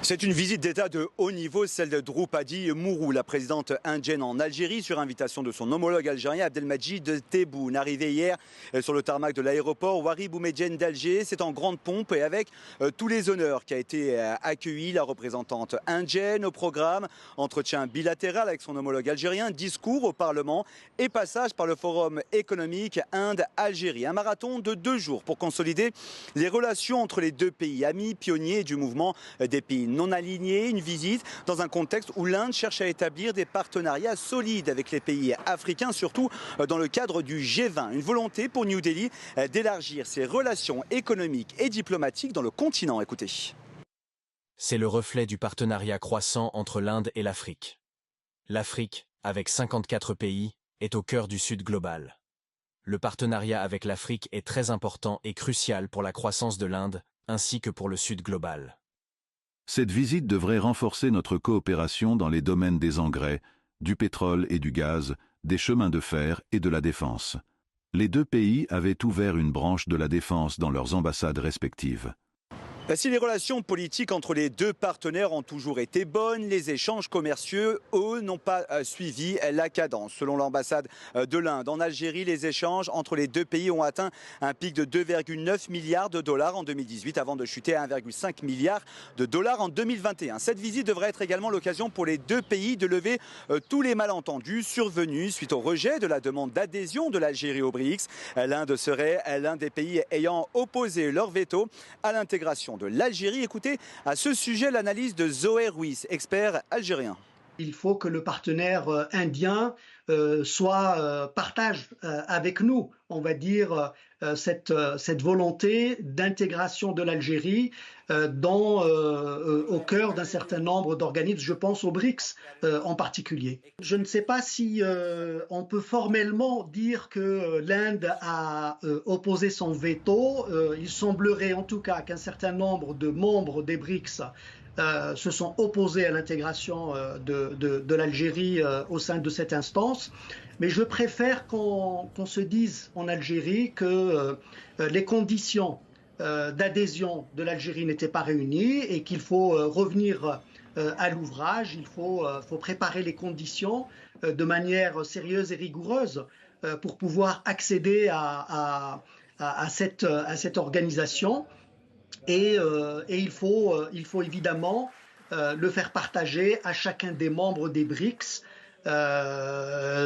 C'est une visite d'État de haut niveau, celle de Droupadi Mourou, la présidente indienne en Algérie, sur invitation de son homologue algérien Abdelmadjid Tebboune. Arrivé hier sur le tarmac de l'aéroport Ouari Boumedienne d'Alger, c'est en grande pompe et avec tous les honneurs qu'a été accueillie la représentante indienne. Au programme, entretien bilatéral avec son homologue algérien, discours au Parlement et passage par le Forum économique Inde-Algérie. Un marathon de 2 jours pour consolider les relations entre les deux pays, amis pionniers du mouvement des pays non alignés. Une visite dans un contexte où l'Inde cherche à établir des partenariats solides avec les pays africains, surtout dans le cadre du G20. Une volonté pour New Delhi d'élargir ses relations économiques et diplomatiques dans le continent. Écoutez. C'est le reflet du partenariat croissant entre l'Inde et l'Afrique. L'Afrique, avec 54 pays, est au cœur du Sud global. Le partenariat avec l'Afrique est très important et crucial pour la croissance de l'Inde, ainsi que pour le Sud global. Cette visite devrait renforcer notre coopération dans les domaines des engrais, du pétrole et du gaz, des chemins de fer et de la défense. Les deux pays avaient ouvert une branche de la défense dans leurs ambassades respectives. Si les relations politiques entre les deux partenaires ont toujours été bonnes, les échanges commerciaux, eux, n'ont pas suivi la cadence. Selon l'ambassade de l'Inde en Algérie, les échanges entre les deux pays ont atteint un pic de 2,9 milliards de dollars en 2018 avant de chuter à 1,5 milliard de dollars en 2021. Cette visite devrait être également l'occasion pour les deux pays de lever tous les malentendus survenus suite au rejet de la demande d'adhésion de l'Algérie au BRICS. L'Inde serait l'un des pays ayant opposé leur veto à l'intégration de l'Algérie. Écoutez à ce sujet l'analyse de Zoé Ruiz, expert algérien. Il faut que le partenaire indien partage avec nous, on va dire, cette volonté d'intégration de l'Algérie au cœur d'un certain nombre d'organismes, je pense aux BRICS en particulier. Je ne sais pas si on peut formellement dire que l'Inde a opposé son veto. Il semblerait en tout cas qu'un certain nombre de membres des BRICS se sont opposés à l'intégration de l'Algérie au sein de cette instance. Mais je préfère qu'on se dise en Algérie que les conditions d'adhésion de l'Algérie n'étaient pas réunies et qu'il faut revenir à l'ouvrage. Il faut préparer les conditions de manière sérieuse et rigoureuse pour pouvoir accéder à cette organisation. Et il faut évidemment le faire partager à chacun des membres des BRICS en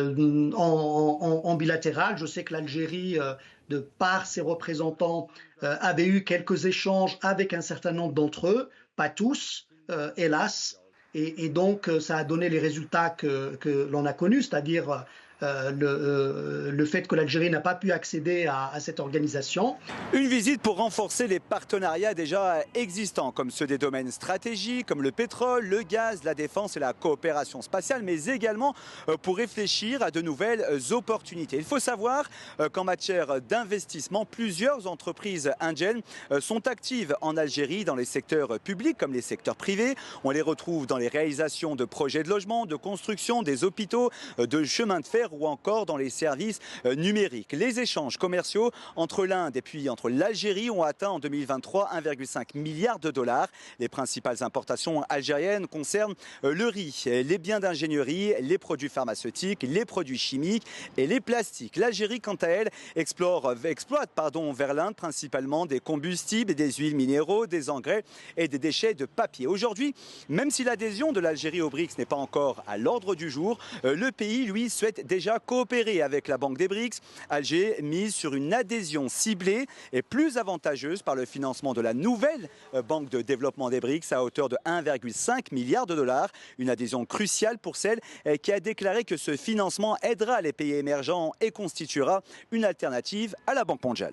bilatéral. Je sais que l'Algérie, de par ses représentants, avait eu quelques échanges avec un certain nombre d'entre eux, pas tous, hélas. Et donc, ça a donné les résultats que l'on a connus, c'est-à-dire le fait que l'Algérie n'a pas pu accéder à cette organisation. Une visite pour renforcer les partenariats déjà existants, comme ceux des domaines stratégiques, comme le pétrole, le gaz, la défense et la coopération spatiale, mais également pour réfléchir à de nouvelles opportunités. Il faut savoir qu'en matière d'investissement, plusieurs entreprises indiennes sont actives en Algérie dans les secteurs publics comme les secteurs privés. On les retrouve dans les réalisations de projets de logement, de construction, des hôpitaux, de chemins de fer ou encore dans les services numériques. Les échanges commerciaux entre l'Inde et puis entre l'Algérie ont atteint en 2023 1,5 milliard de dollars. Les principales importations algériennes concernent le riz, les biens d'ingénierie, les produits pharmaceutiques, les produits chimiques et les plastiques. L'Algérie, quant à elle, exploite vers l'Inde principalement des combustibles, des huiles minéraux, des engrais et des déchets de papier. Aujourd'hui, même si l'adhésion de l'Algérie au BRICS n'est pas encore à l'ordre du jour, le pays, lui, souhaite déjà coopérer avec la Banque des BRICS. Alger mise sur une adhésion ciblée et plus avantageuse par le financement de la nouvelle Banque de développement des BRICS à hauteur de 1,5 milliard de dollars. Une adhésion cruciale pour celle qui a déclaré que ce financement aidera les pays émergents et constituera une alternative à la Banque mondiale.